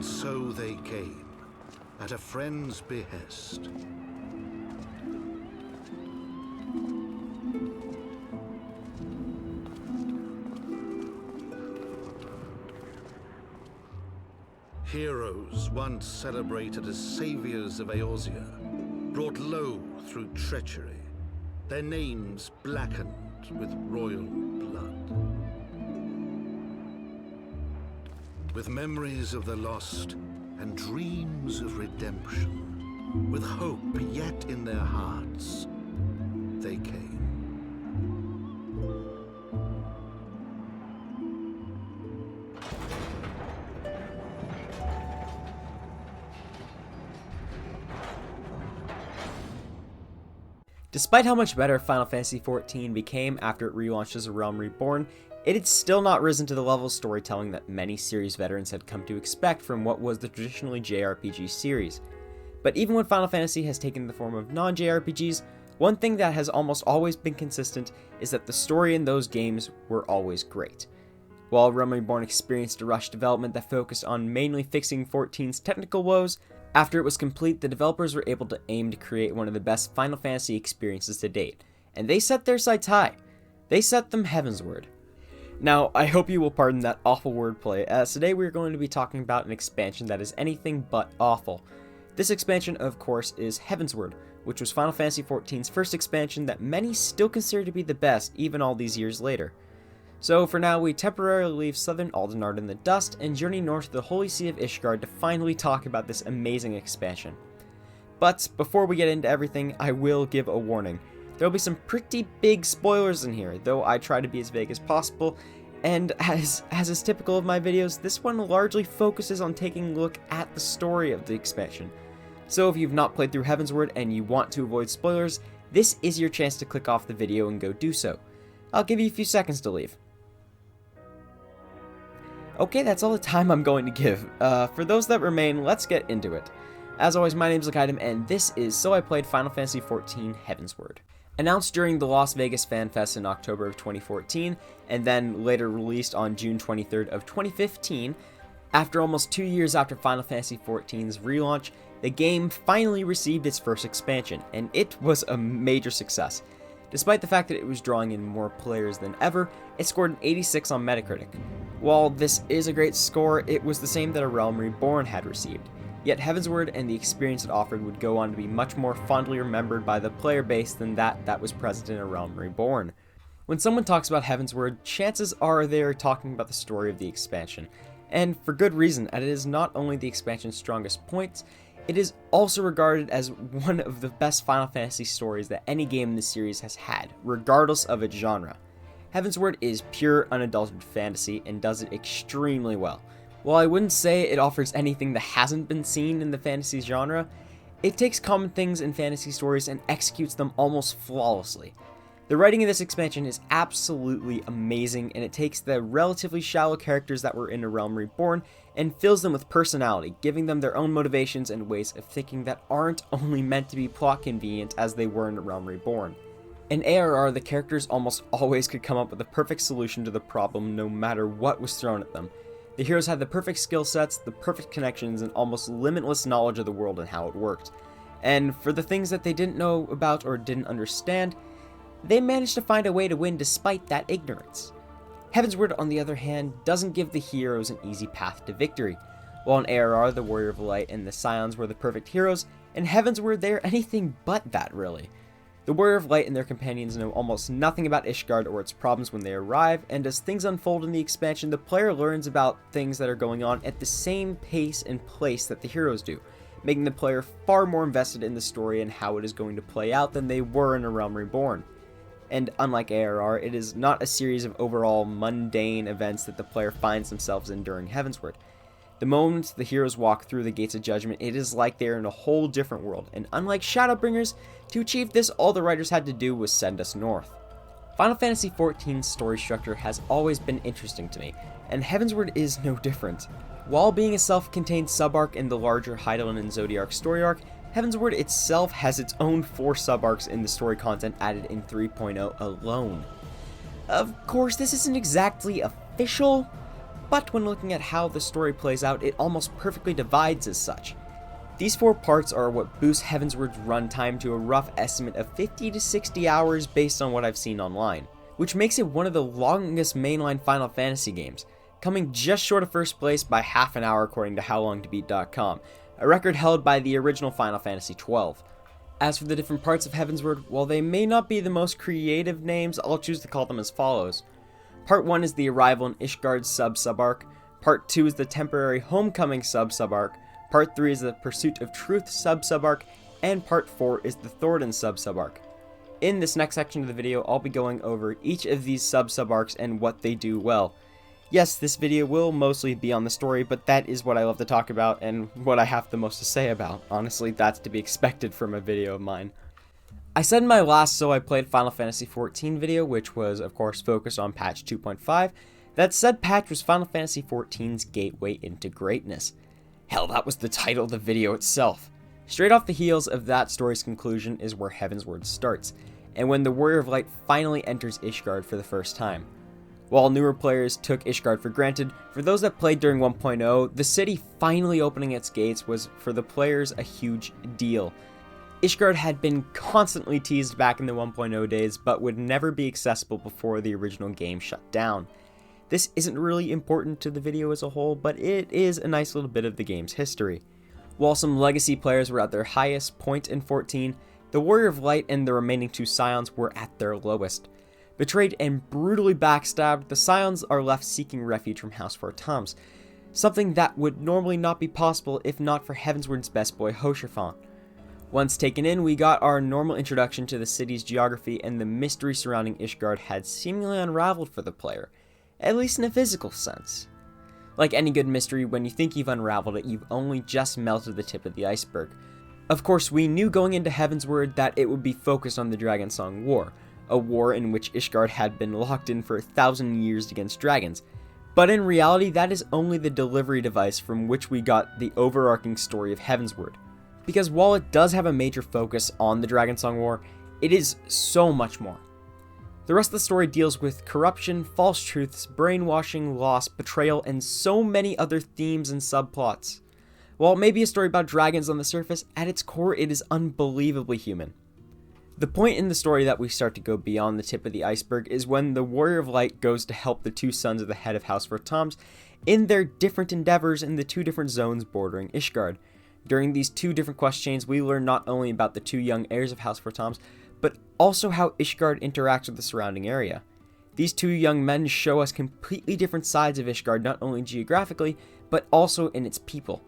so they came, at a friend's behest. Heroes once celebrated as saviors of Eorzea, brought low through treachery, their names blackened with royal blood. With memories of the lost and dreams of redemption, with hope yet in their hearts, they came. Despite how much better Final Fantasy XIV became after it relaunched as A Realm Reborn, it had still not risen to the level of storytelling that many series veterans had come to expect from what was the traditionally JRPG series. But even when Final Fantasy has taken the form of non-JRPGs, one thing that has almost always been consistent is that the story in those games were always great. While Realm Reborn experienced a rushed development that focused on mainly fixing 14's technical woes, after it was complete, the developers were able to aim to create one of the best Final Fantasy experiences to date, and they set their sights high. They set them Heavensward. Now, I hope you will pardon that awful wordplay, as today we are going to be talking about an expansion that is anything but awful. This expansion, of course, is Heavensward, which was Final Fantasy XIV's first expansion that many still consider to be the best even all these years later. So for now, we temporarily leave southern Aldenard in the dust and journey north to the Holy See of Ishgard to finally talk about this amazing expansion. But before we get into everything, I will give a warning. There will be some pretty big spoilers in here, though I try to be as vague as possible, and as is typical of my videos, this one largely focuses on taking a look at the story of the expansion. So if you've not played through Heavensward and you want to avoid spoilers, this is your chance to click off the video and go do so. I'll give you a few seconds to leave. Okay, that's all the time I'm going to give. For those that remain, let's get into it. As always, my name is Lokidum, and this is So I Played Final Fantasy XIV Heavensward. Announced during the Las Vegas Fan Fest in October of 2014, and then later released on June 23rd of 2015, after almost 2 years after Final Fantasy XIV's relaunch, the game finally received its first expansion, and it was a major success. Despite the fact that it was drawing in more players than ever, it scored an 86 on Metacritic. While this is a great score, it was the same that A Realm Reborn had received. Yet Heavensward and the experience it offered would go on to be much more fondly remembered by the player base than that was present in A Realm Reborn. When someone talks about Heavensward, chances are they are talking about the story of the expansion. And for good reason, as it is not only the expansion's strongest points, it is also regarded as one of the best Final Fantasy stories that any game in the series has had, regardless of its genre. Heavensward is pure, unadulterated fantasy and does it extremely well. While I wouldn't say it offers anything that hasn't been seen in the fantasy genre, it takes common things in fantasy stories and executes them almost flawlessly. The writing of this expansion is absolutely amazing, and it takes the relatively shallow characters that were in A Realm Reborn and fills them with personality, giving them their own motivations and ways of thinking that aren't only meant to be plot convenient as they were in A Realm Reborn. In ARR, the characters almost always could come up with a perfect solution to the problem no matter what was thrown at them. The heroes had the perfect skill sets, the perfect connections, and almost limitless knowledge of the world and how it worked. And for the things that they didn't know about or didn't understand, they managed to find a way to win despite that ignorance. Heavensward, on the other hand, doesn't give the heroes an easy path to victory. While in ARR, the Warrior of Light and the Scions were the perfect heroes, in Heavensward they're anything but that, really. The Warrior of Light and their companions know almost nothing about Ishgard or its problems when they arrive, and as things unfold in the expansion, the player learns about things that are going on at the same pace and place that the heroes do, making the player far more invested in the story and how it is going to play out than they were in A Realm Reborn. And unlike ARR, it is not a series of overall mundane events that the player finds themselves in during Heavensward. The moment the heroes walk through the Gates of Judgment, it is like they are in a whole different world, and unlike Shadowbringers, to achieve this all the writers had to do was send us north. Final Fantasy XIV's story structure has always been interesting to me, and Heavensward is no different. While being a self-contained sub-arc in the larger Hydaelyn and Zodiark story arc, Heavensward itself has its own 4 sub-arcs in the story content added in 3.0 alone. Of course, this isn't exactly official, but when looking at how the story plays out, it almost perfectly divides as such. These 4 parts are what boosts Heavensward's runtime to a rough estimate of 50 to 60 hours based on what I've seen online, which makes it one of the longest mainline Final Fantasy games, coming just short of first place by half an hour according to HowLongToBeat.com, a record held by the original Final Fantasy XII. As for the different parts of Heavensward, while they may not be the most creative names, I'll choose to call them as follows. Part 1 is the Arrival in Ishgard sub-arc, Part 2 is the Temporary Homecoming sub-arc, Part 3 is the Pursuit of Truth sub-arc, and Part 4 is the Thordan sub-arc. In this next section of the video, I'll be going over each of these sub-arcs and what they do well. Yes, this video will mostly be on the story, but that is what I love to talk about and what I have the most to say about. Honestly, that's to be expected from a video of mine. I said in my last So I Played Final Fantasy XIV video, which was of course focused on patch 2.5, that said patch was Final Fantasy XIV's gateway into greatness. Hell, that was the title of the video itself. Straight off the heels of that story's conclusion is where Heavensward starts, and when the Warrior of Light finally enters Ishgard for the first time. While newer players took Ishgard for granted, for those that played during 1.0, the city finally opening its gates was for the players a huge deal. Ishgard had been constantly teased back in the 1.0 days, but would never be accessible before the original game shut down. This isn't really important to the video as a whole, but it is a nice little bit of the game's history. While some legacy players were at their highest point in 14, the Warrior of Light and the remaining 2 Scions were at their lowest. Betrayed and brutally backstabbed, the Scions are left seeking refuge from House Fortams, something that would normally not be possible if not for Heavensward's best boy Hoshirfan. Once taken in, we got our normal introduction to the city's geography, and the mystery surrounding Ishgard had seemingly unraveled for the player, at least in a physical sense. Like any good mystery, when you think you've unraveled it, you've only just melted the tip of the iceberg. Of course, we knew going into Heavensward that it would be focused on the Dragonsong War, a war in which Ishgard had been locked in for 1,000 years against dragons. But in reality, that is only the delivery device from which we got the overarching story of Heavensward. Because while it does have a major focus on the Dragonsong War, it is so much more. The rest of the story deals with corruption, false truths, brainwashing, loss, betrayal, and so many other themes and subplots. While it may be a story about dragons on the surface, at its core it is unbelievably human. The point in the story that we start to go beyond the tip of the iceberg is when the Warrior of Light goes to help the 2 sons of the head of House Fortams in their different endeavors in the 2 different zones bordering Ishgard. During these 2 different quest chains, we learn not only about the 2 young heirs of House Fortams, but also how Ishgard interacts with the surrounding area. These 2 young men show us completely different sides of Ishgard, not only geographically, but also in its people.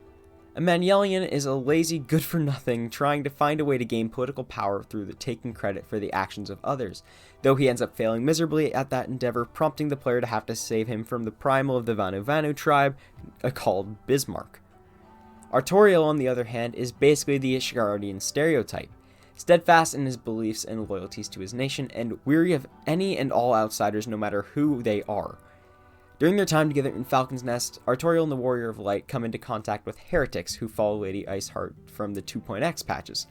Emmanuelian is a lazy good-for-nothing trying to find a way to gain political power through taking credit for the actions of others, though he ends up failing miserably at that endeavor, prompting the player to have to save him from the primal of the Vanu Vanu tribe, called Bismarck. Artoriel, on the other hand, is basically the Ishgardian stereotype, steadfast in his beliefs and loyalties to his nation, and weary of any and all outsiders no matter who they are. During their time together in Falcon's Nest, Artoriel and the Warrior of Light come into contact with heretics who follow Lady Iceheart from the 2.x patches.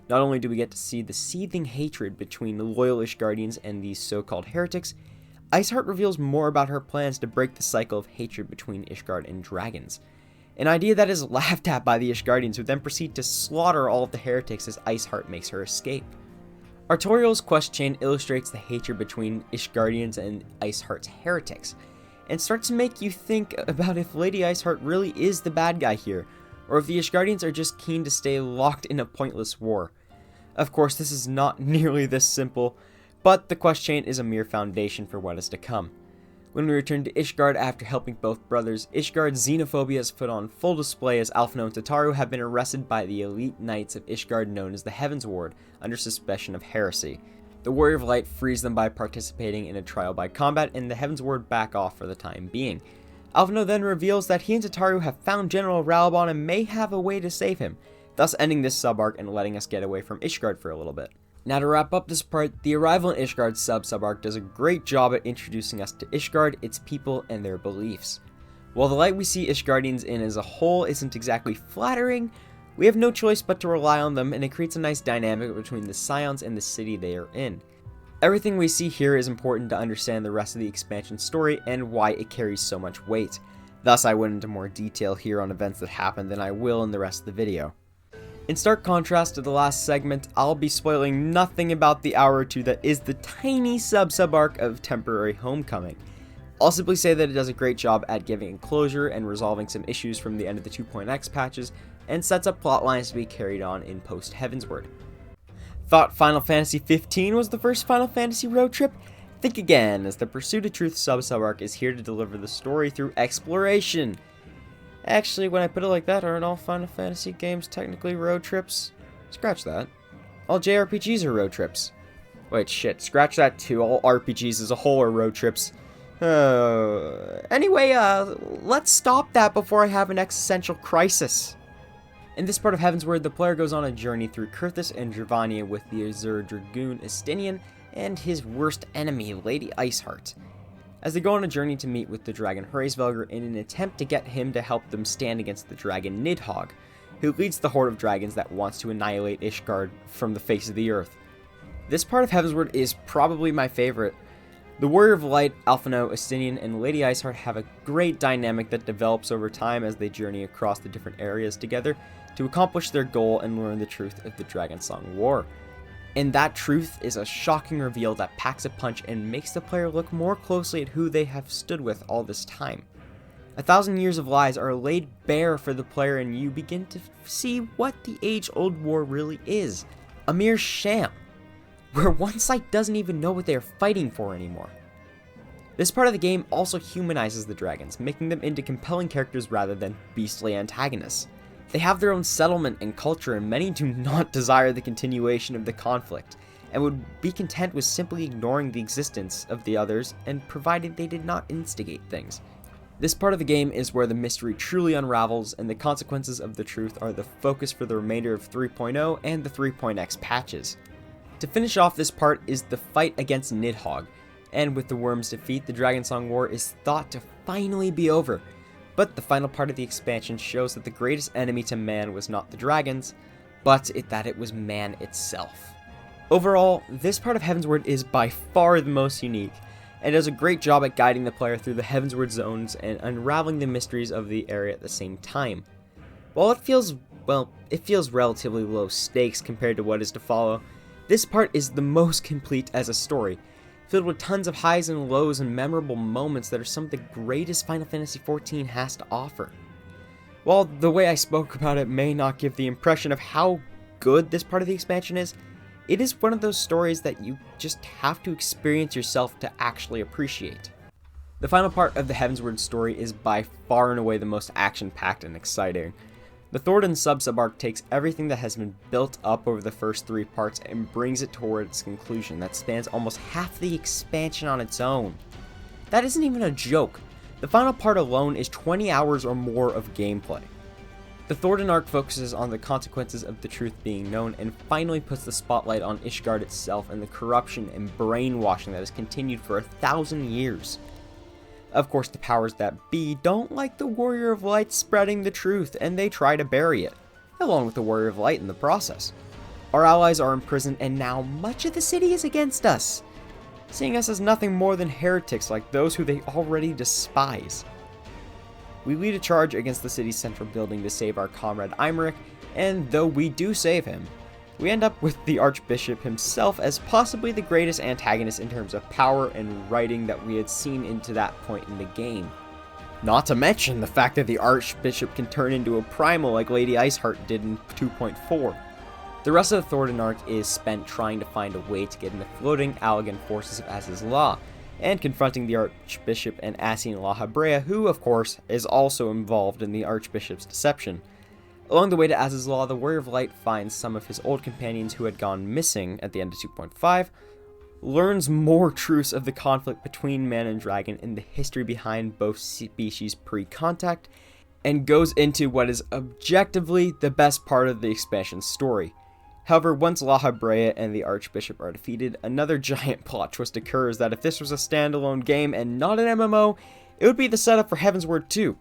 Not only do we get to see the seething hatred between the loyal Ishgardians and these so-called heretics, Iceheart reveals more about her plans to break the cycle of hatred between Ishgard and dragons. An idea that is laughed at by the Ishgardians, who then proceed to slaughter all of the heretics as Iceheart makes her escape. Artoriel's quest chain illustrates the hatred between Ishgardians and Iceheart's heretics, and starts to make you think about if Lady Iceheart really is the bad guy here, or if the Ishgardians are just keen to stay locked in a pointless war. Of course, this is not nearly this simple, but the quest chain is a mere foundation for what is to come. When we return to Ishgard after helping both brothers, Ishgard's xenophobia is put on full display as Alphinaud and Tataru have been arrested by the elite knights of Ishgard known as the Heavensward, under suspicion of heresy. The Warrior of Light frees them by participating in a trial by combat, and the Heavensward back off for the time being. Alphinaud then reveals that he and Tataru have found General Ralabon and may have a way to save him, thus ending this sub-arc and letting us get away from Ishgard for a little bit. Now to wrap up this part, the Arrival in Ishgard sub-arc does a great job at introducing us to Ishgard, its people, and their beliefs. While the light we see Ishgardians in as a whole isn't exactly flattering, we have no choice but to rely on them, and it creates a nice dynamic between the Scions and the city they are in. Everything we see here is important to understand the rest of the expansion story and why it carries so much weight. Thus, I went into more detail here on events that happened than I will in the rest of the video. In stark contrast to the last segment, I'll be spoiling nothing about the hour or two that is the tiny sub-arc of Temporary Homecoming. I'll simply say that it does a great job at giving closure and resolving some issues from the end of the 2.x patches, and sets up plot lines to be carried on in post-Heavensward. Thought Final Fantasy XV was the first Final Fantasy road trip? Think again, as the Pursuit of Truth sub-arc is here to deliver the story through exploration. Actually, when I put it like that, aren't all Final Fantasy games technically road trips? Scratch that. All JRPGs are road trips. Wait, shit, scratch that too. All RPGs as a whole are road trips. Anyway, let's stop that before I have an existential crisis. In this part of Heavensward, the player goes on a journey through Kurthus and Dravania with the Azure Dragoon Estinian and his worst enemy, Lady Iceheart, as they go on a journey to meet with the dragon Hraesvelgr in an attempt to get him to help them stand against the dragon Nidhogg, who leads the horde of dragons that wants to annihilate Ishgard from the face of the earth. This part of Heavensward is probably my favorite. The Warrior of Light, Alphinaud, Estinian, and Lady Iceheart have a great dynamic that develops over time as they journey across the different areas together to accomplish their goal and learn the truth of the Dragonsong War. And that truth is a shocking reveal that packs a punch and makes the player look more closely at who they have stood with all this time. 1,000 years of lies are laid bare for the player, and you begin to see what the age-old war really is. A mere sham, where one side doesn't even know what they are fighting for anymore. This part of the game also humanizes the dragons, making them into compelling characters rather than beastly antagonists. They have their own settlement and culture, and many do not desire the continuation of the conflict, and would be content with simply ignoring the existence of the others, and provided they did not instigate things. This part of the game is where the mystery truly unravels, and the consequences of the truth are the focus for the remainder of 3.0 and the 3.x patches. To finish off this part is the fight against Nidhogg, and with the worm's defeat, the Dragonsong War is thought to finally be over. But the final part of the expansion shows that the greatest enemy to man was not the dragons, but that it was man itself. Overall, this part of Heavensward is by far the most unique, and does a great job at guiding the player through the Heavensward zones and unraveling the mysteries of the area at the same time. While it feels relatively low stakes compared to what is to follow, this part is the most complete as a story, filled with tons of highs and lows and memorable moments that are some of the greatest Final Fantasy XIV has to offer. While the way I spoke about it may not give the impression of how good this part of the expansion is, it is one of those stories that you just have to experience yourself to actually appreciate. The final part of the Heavensward story is by far and away the most action-packed and exciting. The Thordan sub-arc takes everything that has been built up over the first 3 parts and brings it toward its conclusion that spans almost half the expansion on its own. That isn't even a joke. The final part alone is 20 hours or more of gameplay. The Thordan arc focuses on the consequences of the truth being known and finally puts the spotlight on Ishgard itself and the corruption and brainwashing that has continued for 1,000 years. Of course, the powers that be don't like the Warrior of Light spreading the truth, and they try to bury it, along with the Warrior of Light in the process. Our allies are imprisoned, and now much of the city is against us, seeing us as nothing more than heretics like those who they already despise. We lead a charge against the city's central building to save our comrade Imeric, and though we do save him, we end up with the Archbishop himself as possibly the greatest antagonist in terms of power and writing that we had seen into that point in the game. Not to mention the fact that the Archbishop can turn into a primal like Lady Iceheart did in 2.4. The rest of the Thordan arc is spent trying to find a way to get in the floating Allagan forces of Aziz's Law, and confronting the Archbishop and Ascian La Habrea, who, of course, is also involved in the Archbishop's deception. Along the way to Aziz's Law, the Warrior of Light finds some of his old companions who had gone missing at the end of 2.5, learns more truths of the conflict between man and dragon and the history behind both species pre-contact, and goes into what is objectively the best part of the expansion story. However, once La Habrea and the Archbishop are defeated, another giant plot twist occurs that if this was a standalone game and not an MMO, it would be the setup for Heavensward 2.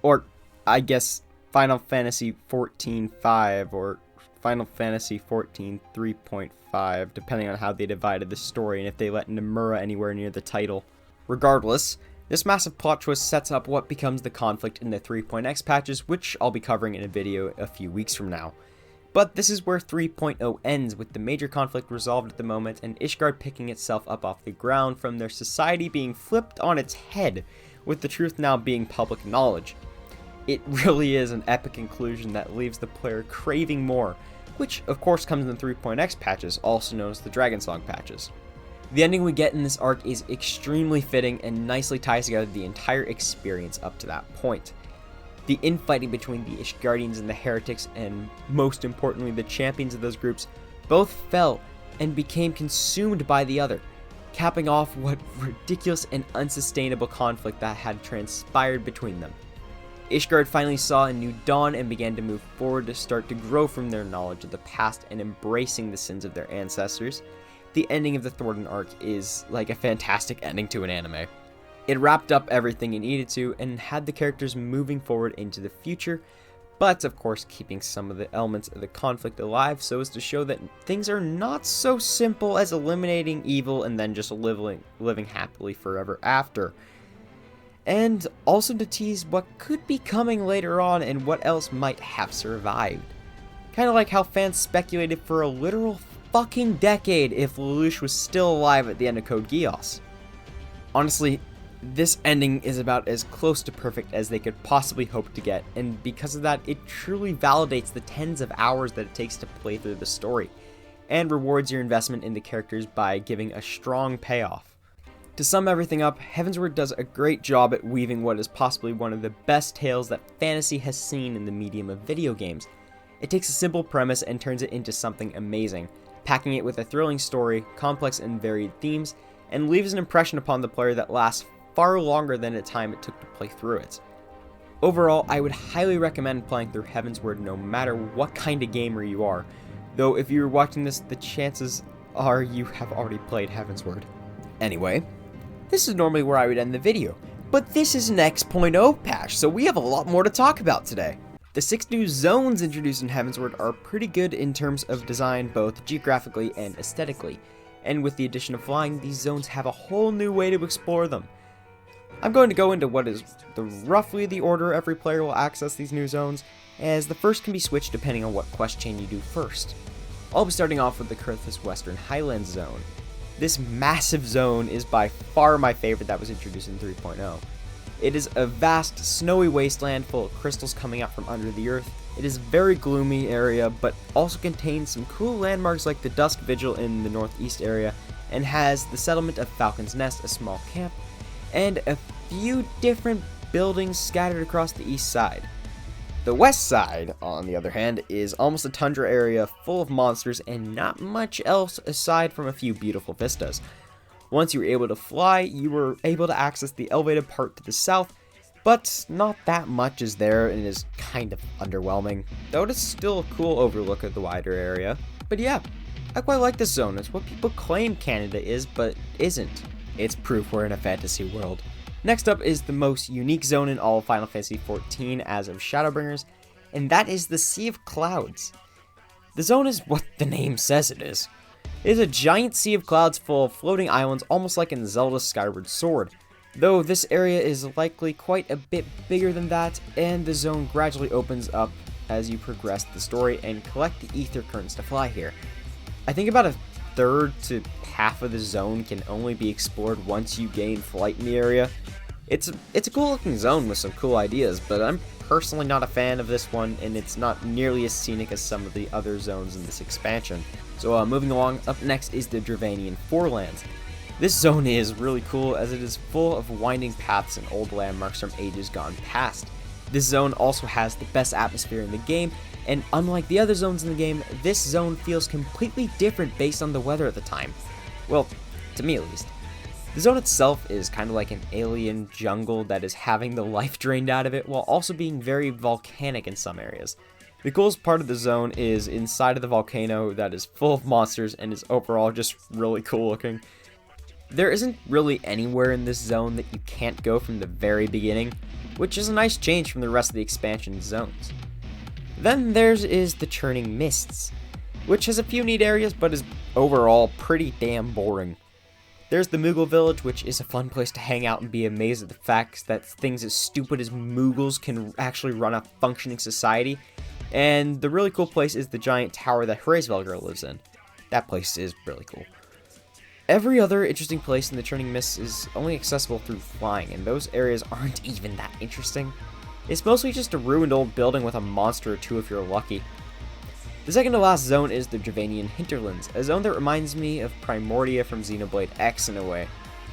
Or, I guess, Final Fantasy XIV 5 or Final Fantasy XIV 3.5, depending on how they divided the story and if they let Nomura anywhere near the title. Regardless, This massive plot twist sets up what becomes the conflict in the 3.x patches, which I'll be covering in a video a few weeks from now. But this is where 3.0 ends, with the major conflict resolved at the moment and Ishgard picking itself up off the ground from their society being flipped on its head, with the truth now being public knowledge. It really is an epic conclusion that leaves the player craving more, which of course comes in the 3.x patches, also known as the Dragonsong patches. The ending we get in this arc is extremely fitting and nicely ties together the entire experience up to that point. The infighting between the Ishgardians and the Heretics, and most importantly the champions of those groups, both fell and became consumed by the other, capping off what ridiculous and unsustainable conflict that had transpired between them. Ishgard finally saw a new dawn and began to move forward to start to grow from their knowledge of the past and embracing the sins of their ancestors. The ending of the Thornton arc is like a fantastic ending to an anime. It wrapped up everything it needed to and had the characters moving forward into the future, but of course keeping some of the elements of the conflict alive so as to show that things are not so simple as eliminating evil and then just living happily forever after. And also to tease what could be coming later on and what else might have survived. Kind of like how fans speculated for a literal fucking decade if Lelouch was still alive at the end of Code Geass. Honestly, this ending is about as close to perfect as they could possibly hope to get, and because of that, it truly validates the tens of hours that it takes to play through the story, and rewards your investment in the characters by giving a strong payoff. To sum everything up, Heavensward does a great job at weaving what is possibly one of the best tales that fantasy has seen in the medium of video games. It takes a simple premise and turns it into something amazing, packing it with a thrilling story, complex and varied themes, and leaves an impression upon the player that lasts far longer than the time it took to play through it. Overall, I would highly recommend playing through Heavensward no matter what kind of gamer you are, though if you're watching this, the chances are you have already played Heavensward. Anyway, this is normally where I would end the video, but this is an X.0 patch, so we have a lot more to talk about today. The 6 new zones introduced in Heavensward are pretty good in terms of design, both geographically and aesthetically, and with the addition of flying, these zones have a whole new way to explore them. I'm going to go into what is roughly the order every player will access these new zones, as the first can be switched depending on what quest chain you do first. I'll be starting off with the Kurthus Western Highlands zone. This massive zone is by far my favorite that was introduced in 3.0. It is a vast, snowy wasteland full of crystals coming out from under the earth. It is a very gloomy area, but also contains some cool landmarks like the Dusk Vigil in the northeast area, and has the settlement of Falcon's Nest, a small camp, and a few different buildings scattered across the east side. The west side, on the other hand, is almost a tundra area full of monsters and not much else aside from a few beautiful vistas. Once you were able to fly, you were able to access the elevated part to the south, but not that much is there and is kind of underwhelming, though it is still a cool overlook of the wider area. But yeah, I quite like this zone. It's what people claim Canada is, but isn't. It's proof we're in a fantasy world. Next up is the most unique zone in all of Final Fantasy XIV as of Shadowbringers, and that is the Sea of Clouds. The zone is what the name says it is. It is a giant sea of clouds full of floating islands, almost like in Zelda's Skyward Sword, though this area is likely quite a bit bigger than that, and the zone gradually opens up as you progress the story and collect the ether currents to fly here. I think about a third to half of the zone can only be explored once you gain flight in the area. It's a cool looking zone with some cool ideas, but I'm personally not a fan of this one, and it's not nearly as scenic as some of the other zones in this expansion. So moving along, up next is the Dravanian Forelands. This zone is really cool as it is full of winding paths and old landmarks from ages gone past. This zone also has the best atmosphere in the game, and unlike the other zones in the game, this zone feels completely different based on the weather at the time. Well, to me at least. The zone itself is kind of like an alien jungle that is having the life drained out of it while also being very volcanic in some areas. The coolest part of the zone is inside of the volcano that is full of monsters and is overall just really cool looking. There isn't really anywhere in this zone that you can't go from the very beginning, which is a nice change from the rest of the expansion zones. Then theirs is the Churning Mists, which has a few neat areas but is overall pretty damn boring. There's the Moogle Village, which is a fun place to hang out and be amazed at the fact that things as stupid as Moogles can actually run a functioning society. And the really cool place is the giant tower that Heavensward lives in. That place is really cool. Every other interesting place in the Churning Mists is only accessible through flying, and those areas aren't even that interesting. It's mostly just a ruined old building with a monster or two if you're lucky. The second to last zone is the Javanian Hinterlands, a zone that reminds me of Primordia from Xenoblade X in a way.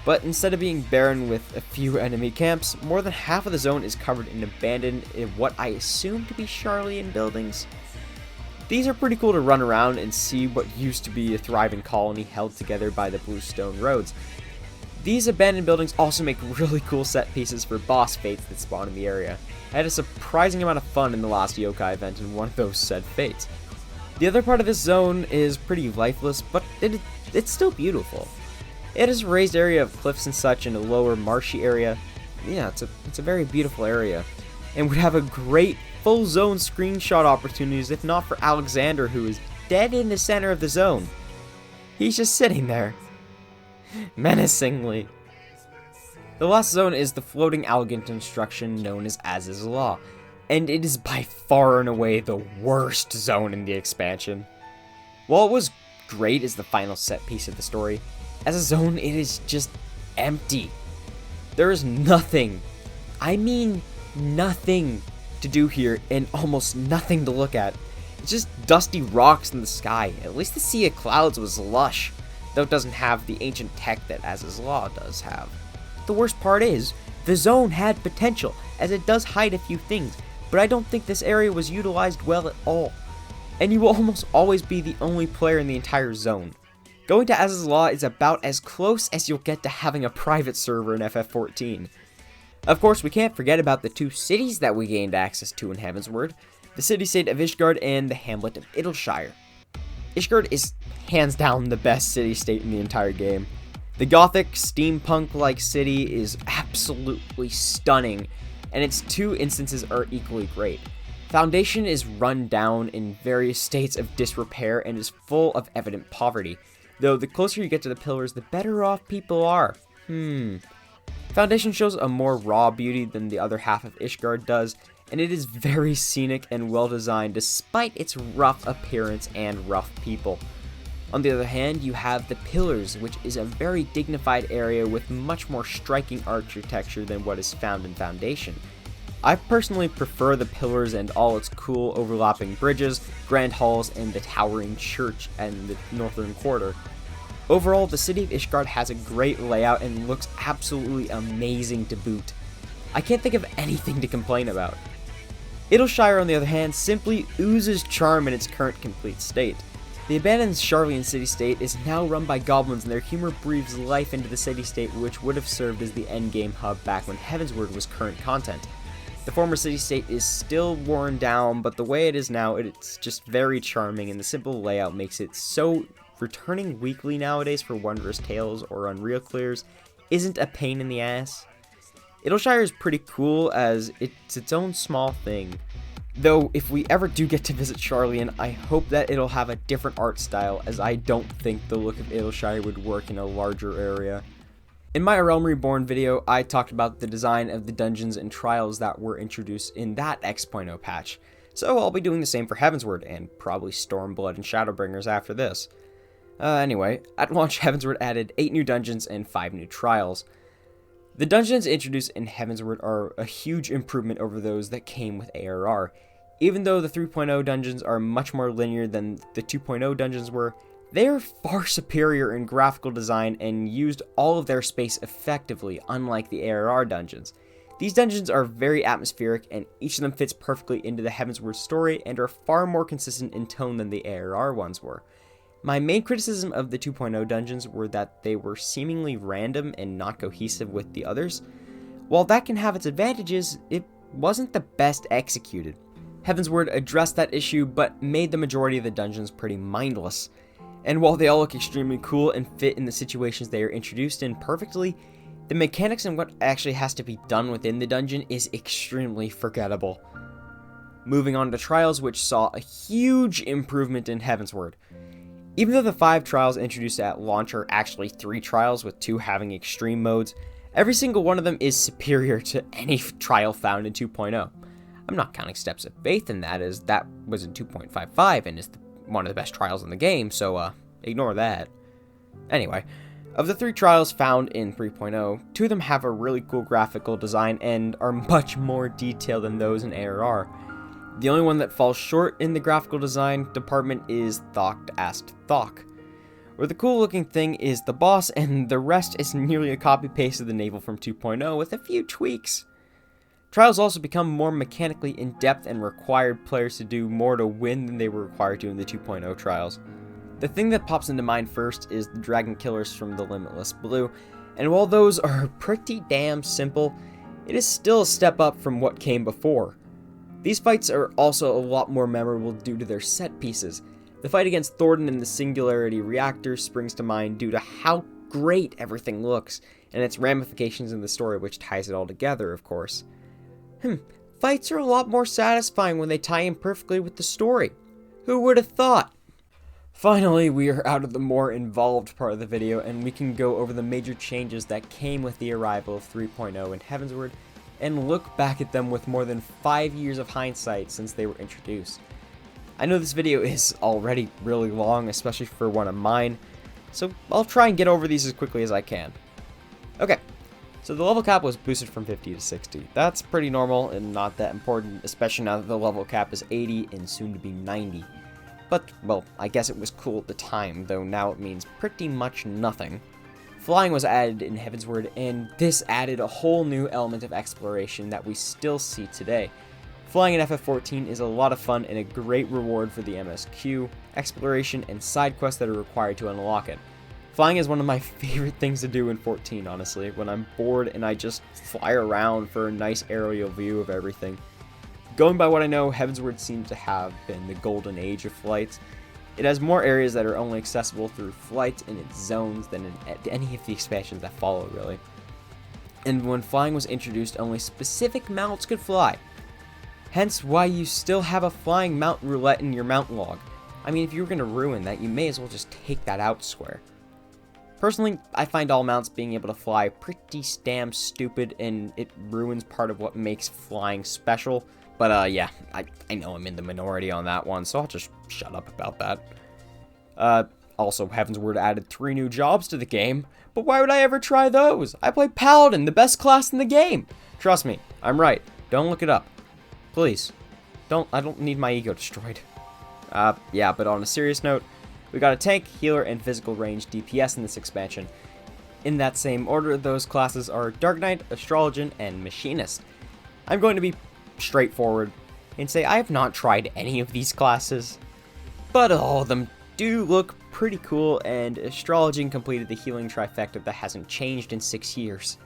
But instead of being barren with a few enemy camps, more than half of the zone is covered in abandoned, what I assume to be Sharlayan buildings. These are pretty cool to run around and see what used to be a thriving colony held together by the blue stone roads. These abandoned buildings also make really cool set pieces for boss fates that spawn in the area. I had a surprising amount of fun in the last yokai event in one of those said fates. The other part of this zone is pretty lifeless, but it's still beautiful. It is a raised area of cliffs and such in a lower marshy area. Yeah, it's a very beautiful area, and would have a great full zone screenshot opportunities if not for Alexander, who is dead in the center of the zone. He's just sitting there, menacingly. The last zone is the floating elegant construction known as Az's Law, and it is by far and away the worst zone in the expansion. While it was great as the final set piece of the story, as a zone it is just empty. There is nothing, I mean nothing, to do here and almost nothing to look at. It's just dusty rocks in the sky. At least the Sea of Clouds was lush, though it doesn't have the ancient tech that Az's Law does have. The worst part is, the zone had potential, as it does hide a few things, but I don't think this area was utilized well at all. And you will almost always be the only player in the entire zone. Going to Az's Law is about as close as you'll get to having a private server in FF14. Of course, we can't forget about the two cities that we gained access to in Heavensward, the city-state of Ishgard and the hamlet of Idleshire. Ishgard is hands down the best city-state in the entire game. The gothic, steampunk-like city is absolutely stunning, and its two instances are equally great. Foundation is run down in various states of disrepair and is full of evident poverty, though the closer you get to the pillars, the better off people are. Foundation shows a more raw beauty than the other half of Ishgard does, and it is very scenic and well designed despite its rough appearance and rough people. On the other hand, you have the Pillars, which is a very dignified area with much more striking architecture than what is found in Foundation. I personally prefer the Pillars and all its cool overlapping bridges, grand halls, and the towering church and the northern quarter. Overall, the city of Ishgard has a great layout and looks absolutely amazing to boot. I can't think of anything to complain about. Idleshire, on the other hand, simply oozes charm in its current complete state. The abandoned Sharlayan city-state is now run by goblins, and their humor breathes life into the city-state, which would have served as the endgame hub back when Heavensward was current content. The former city-state is still worn down, but the way it is now, it's just very charming, and the simple layout makes it so returning weekly nowadays for Wondrous Tales or Unreal Clears isn't a pain in the ass. Idleshire is pretty cool as it's its own small thing. Though, if we ever do get to visit Sharlayan, I hope that it'll have a different art style, as I don't think the look of Idleshire would work in a larger area. In my Realm Reborn video, I talked about the design of the dungeons and trials that were introduced in that X.0 patch, so I'll be doing the same for Heavensward, and probably Stormblood and Shadowbringers after this. Anyway, at launch, Heavensward added 8 new dungeons and 5 new trials. The dungeons introduced in Heavensward are a huge improvement over those that came with ARR. Even though the 3.0 dungeons are much more linear than the 2.0 dungeons were, they are far superior in graphical design and used all of their space effectively, unlike the ARR dungeons. These dungeons are very atmospheric, and each of them fits perfectly into the Heavensward story and are far more consistent in tone than the ARR ones were. My main criticism of the 2.0 dungeons were that they were seemingly random and not cohesive with the others. While that can have its advantages, it wasn't the best executed. Heavensward addressed that issue, but made the majority of the dungeons pretty mindless. And while they all look extremely cool and fit in the situations they are introduced in perfectly, the mechanics and what actually has to be done within the dungeon is extremely forgettable. Moving on to trials, which saw a huge improvement in Heavensward. Even though the 5 trials introduced at launch are actually 3 trials, with 2 having extreme modes, every single one of them is superior to any trial found in 2.0. I'm not counting Steps of Faith in that, as that was in 2.55 and is one of the best trials in the game, so ignore that. Anyway, of the 3 trials found in 3.0, 2 of them have a really cool graphical design and are much more detailed than those in ARR. The only one that falls short in the graphical design department is Thok Asked Thok, where the cool looking thing is the boss and the rest is nearly a copy paste of the naval from 2.0 with a few tweaks. Trials also become more mechanically in-depth and required players to do more to win than they were required to in the 2.0 trials. The thing that pops into mind first is the dragon killers from the Limitless Blue, and while those are pretty damn simple, it is still a step up from what came before. These fights are also a lot more memorable due to their set pieces. The fight against Thornton in the Singularity Reactor springs to mind due to how great everything looks, and its ramifications in the story, which ties it all together, of course. Fights are a lot more satisfying when they tie in perfectly with the story. Who would have thought? Finally, we are out of the more involved part of the video, and we can go over the major changes that came with the arrival of 3.0 in Heavensward, and look back at them with more than 5 years of hindsight since they were introduced. I know this video is already really long, especially for one of mine, so I'll try and get over these as quickly as I can. Okay, so the level cap was boosted from 50 to 60. That's pretty normal and not that important, especially now that the level cap is 80 and soon to be 90. But, well, I guess it was cool at the time, though now it means pretty much nothing. Flying was added in Heavensward, and this added a whole new element of exploration that we still see today. Flying in FF14 is a lot of fun and a great reward for the MSQ, exploration, and side quests that are required to unlock it. Flying is one of my favorite things to do in 14, honestly, when I'm bored and I just fly around for a nice aerial view of everything. Going by what I know, Heavensward seems to have been the golden age of flights. It has more areas that are only accessible through flight in its zones than in any of the expansions that follow, really. And when flying was introduced, only specific mounts could fly. Hence why you still have a flying mount roulette in your mount log. I mean, if you were going to ruin that, you may as well just take that out square. Personally, I find all mounts being able to fly pretty damn stupid, and it ruins part of what makes flying special. But yeah, I know I'm in the minority on that one, so I'll just shut up about that. Also, Heavensward added 3 new jobs to the game, but why would I ever try those? I play Paladin, the best class in the game! Trust me, I'm right. Don't look it up. Please. I don't need my ego destroyed. Yeah, but on a serious note, we got a tank, healer, and physical range DPS in this expansion. In that same order, those classes are Dark Knight, Astrologian, and Machinist. I'm going to be straightforward and say I have not tried any of these classes, but all of them do look pretty cool, and Astrologian completed the healing trifecta that hasn't changed in 6 years.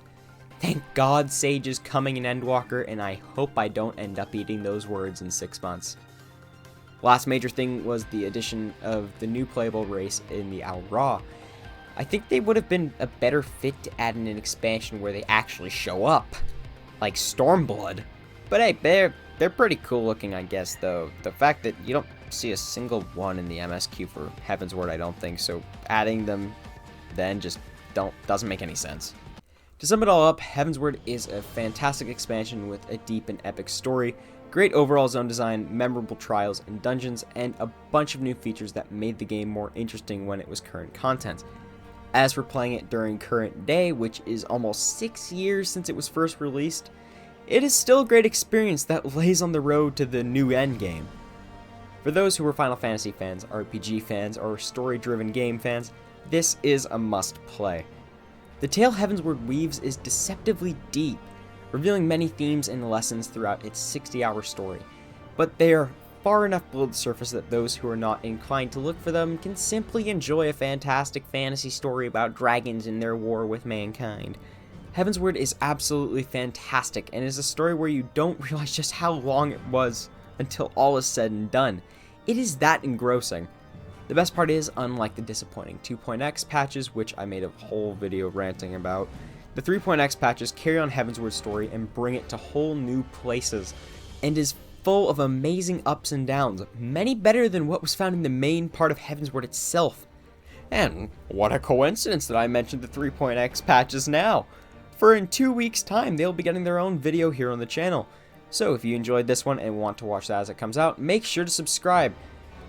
Thank God Sage is coming in Endwalker, and I hope I don't end up eating those words in 6 months. Last major thing was the addition of the new playable race in the Al Ra. I think they would have been a better fit to add in an expansion where they actually show up, like Stormblood. But hey, they're pretty cool looking, I guess, though. The fact that you don't see a single one in the MSQ for Heavensward, I don't think, so adding them then just doesn't make any sense. To sum it all up, Heavensward is a fantastic expansion with a deep and epic story, great overall zone design, memorable trials and dungeons, and a bunch of new features that made the game more interesting when it was current content. As for playing it during current day, which is almost 6 years since it was first released, it is still a great experience that lays on the road to the new endgame. For those who are Final Fantasy fans, RPG fans, or story-driven game fans, this is a must-play. The tale Heavensward weaves is deceptively deep, revealing many themes and lessons throughout its 60-hour story, but they are far enough below the surface that those who are not inclined to look for them can simply enjoy a fantastic fantasy story about dragons and their war with mankind. Heavensward is absolutely fantastic, and is a story where you don't realize just how long it was until all is said and done. It is that engrossing. The best part is, unlike the disappointing 2.x patches, which I made a whole video ranting about, the 3.x patches carry on Heavensward's story and bring it to whole new places, and is full of amazing ups and downs, many better than what was found in the main part of Heavensward itself. And what a coincidence that I mentioned the 3.x patches now, for in 2 weeks' time they'll be getting their own video here on the channel. So if you enjoyed this one and want to watch that as it comes out, make sure to subscribe.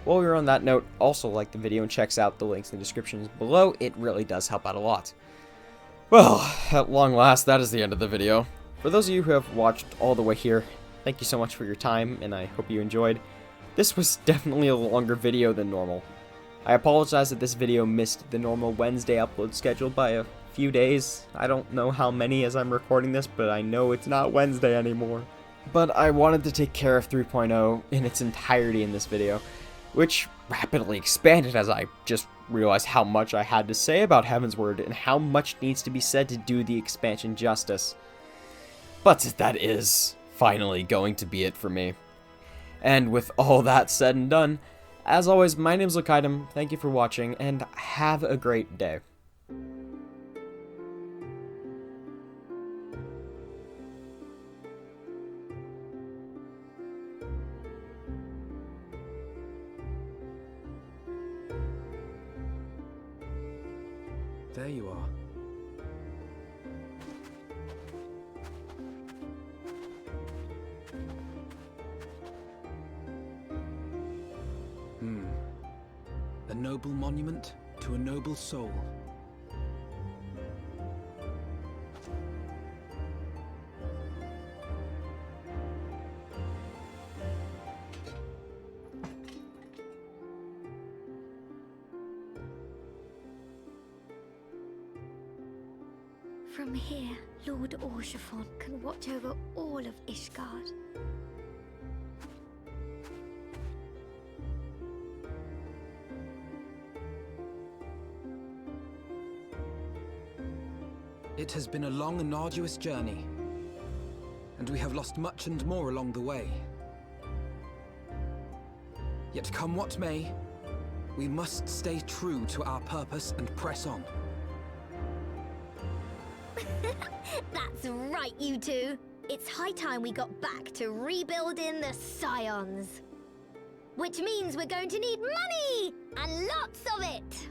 While we're on that note, also like the video and checks out the links in the descriptions below. It really does help out a lot. Well, at long last, that is the end of the video. For those of you who have watched all the way here, thank you so much for your time, and I hope you enjoyed. This was definitely a longer video than normal. I apologize that this video missed the normal Wednesday upload schedule by a few days. I don't know how many as I'm recording this, but I know it's not Wednesday anymore. But I wanted to take care of 3.0 in its entirety in this video, which rapidly expanded as I just realized how much I had to say about Heavensward and how much needs to be said to do the expansion justice. But that is finally going to be it for me. And with all that said and done, as always, my name's Lokidum, thank you for watching, and have a great day. There you are. A noble monument to a noble soul. From here, Lord Orshafon can watch over all of Ishgard. It has been a long and arduous journey, and we have lost much and more along the way. Yet come what may, we must stay true to our purpose and press on. That's right, you two. It's high time we got back to rebuilding the Scions. Which means we're going to need money! And lots of it!